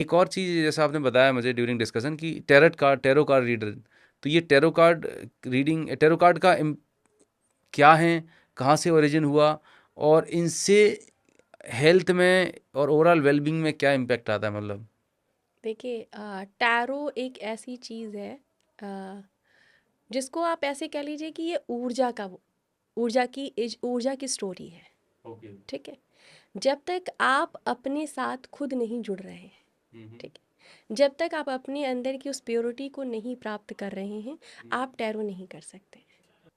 एक और चीज़ जैसा आपने बताया मुझे ड्यूरिंग डिस्कशन कि टेरो कार्ड रीडर, तो ये टेरो कार्ड का क्या है, कहाँ से ओरिजिन हुआ, और इनसे हेल्थ में और ओवरऑल वेलबींग में क्या इम्पैक्ट आता है मतलब? देखिए, टैरो एक ऐसी चीज़ है, अ, जिसको आप ऐसे कह लीजिए कि ये ऊर्जा की स्टोरी है। ओके। ठीक है। जब तक आप अपने साथ खुद नहीं जुड़ रहे हैं, हम्म। ठीक है, जब तक आप अपने अंदर की उस प्योरिटी को नहीं प्राप्त कर रहे हैं, आप टैरो नहीं कर सकते।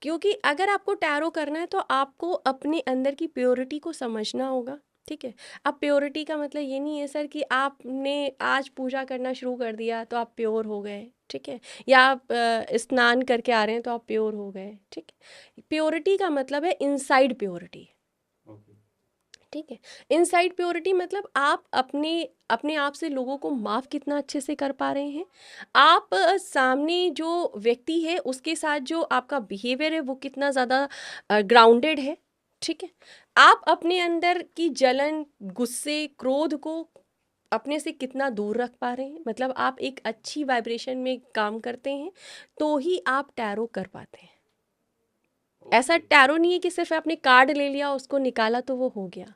क्योंकि अगर आपको टैरो करना है तो आपको अपने अंदर की प्योरिटी को समझना होगा। ठीक है। अब प्योरिटी का मतलब ये नहीं है सर कि आपने आज पूजा करना शुरू कर दिया तो आप प्योर हो गए। ठीक है। या आप स्नान करके आ रहे हैं तो आप प्योर हो गए। ठीक है। प्योरिटी का मतलब है इनसाइड प्योरिटी। ओके। ठीक है। इनसाइड प्योरिटी मतलब आप अपने अपने आप से लोगों को माफ़ कितना अच्छे से कर पा रहे हैं। आप सामने जो व्यक्ति है उसके साथ जो आपका बिहेवियर है वो कितना ज़्यादा ग्राउंडेड है। ठीक है। आप अपने अंदर की जलन, गुस्से, क्रोध को अपने से कितना दूर रख पा रहे हैं। मतलब आप एक अच्छी वाइब्रेशन में काम करते हैं तो ही आप टैरो कर पाते हैं। ऐसा ओके। टैरो नहीं है कि सिर्फ आपने कार्ड ले लिया, उसको निकाला तो वो हो गया।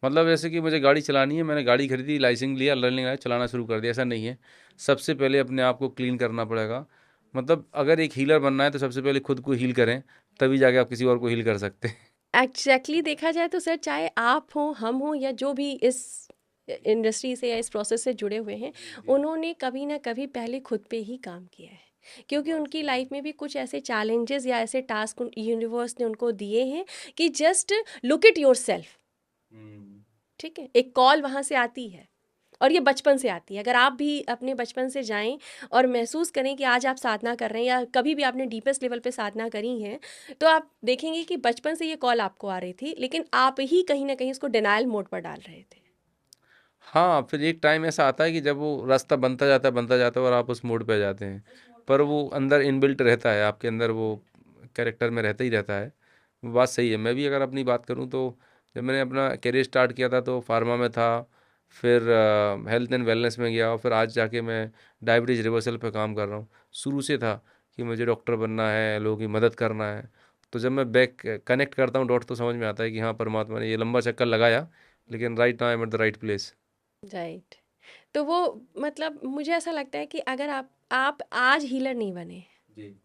मतलब जैसे कि मुझे गाड़ी चलानी है, मैंने गाड़ी खरीदी, लाइसेंस लिया, लर्निंग आया, चलाना शुरू कर दिया, ऐसा नहीं है। सबसे पहले अपने आप को क्लीन करना पड़ेगा। मतलब अगर एक हीलर बनना है तो सबसे पहले खुद को हील करें, तभी जाके आप किसी और को हील कर सकते हैं। एग्जैक्टली देखा जाए तो सर, चाहे आप हों, हम हों, या जो भी इस इंडस्ट्री से या इस प्रोसेस से जुड़े हुए हैं, जी जी। उन्होंने कभी ना कभी पहले खुद पे ही काम किया है। क्योंकि बात उनकी सही है। लाइफ में भी कुछ ऐसे चैलेंजेस या ऐसे टास्क यूनिवर्स ने उनको दिए हैं कि just look it yourself. हम्म। ठीक है। एक कॉल वहाँ से आती है और ये बचपन से आती है। अगर आप भी अपने बचपन से जाएं और महसूस करें कि आज आप साधना कर रहे हैं या कभी भी आपने डीपेस्ट लेवल पे साधना करी है, तो आप देखेंगे कि बचपन से ये कॉल आपको आ रही थी, लेकिन आप ही कहीं ना कहीं इसको डिनायल मोड पर डाल रहे थे। हाँ, फिर एक टाइम ऐसा आता है कि जब वो रास्ता बनता जाता है और आप उस मोड़ पे आ जाते हैं। पर वो अंदर इनबिल्ट रहता है, आपके अंदर वो कैरेक्टर में रहता ही रहता है। वो बात सही है। मैं भी अगर अपनी बात करूँ तो जब मैंने अपना करियर स्टार्ट किया था तो फार्मा में था, फिर हेल्थ एंड वेलनेस में गया, और फिर आज जाके मैं डायबिटीज़ रिवर्सल पे काम कर रहा हूँ। शुरू से था कि मुझे डॉक्टर बनना है, लोगों की मदद करना है। तो जब मैं बैक कनेक्ट करता हूँ डॉट, तो समझ में आता है कि हाँ, परमात्मा ने ये लंबा चक्कर लगाया, लेकिन right now I am at the right place. Right. तो वो मतलब मुझे ऐसा लगता है कि अगर आप आज हीलर नहीं बने, जी।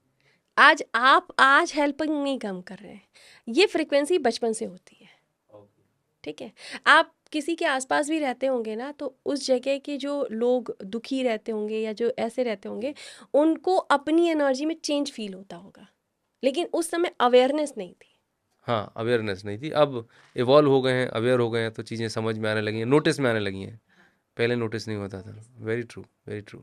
आज हेल्पिंग नहीं काम कर रहे हैं, ये फ्रिक्वेंसी बचपन से होती है। ओके। ठीक है। आप किसी के आसपास भी रहते होंगे ना, तो उस जगह के जो लोग दुखी रहते होंगे या जो ऐसे रहते होंगे, उनको अपनी एनर्जी में चेंज फील होता होगा, लेकिन उस समय अवेयरनेस नहीं थी। हाँ, अवेयरनेस नहीं थी। अब इवॉल्व हो गए हैं, अवेयर हो गए हैं, तो चीज़ें समझ में आने लगी हैं, नोटिस में आने लगी हैं। पहले नोटिस नहीं होता था। Very true, very true.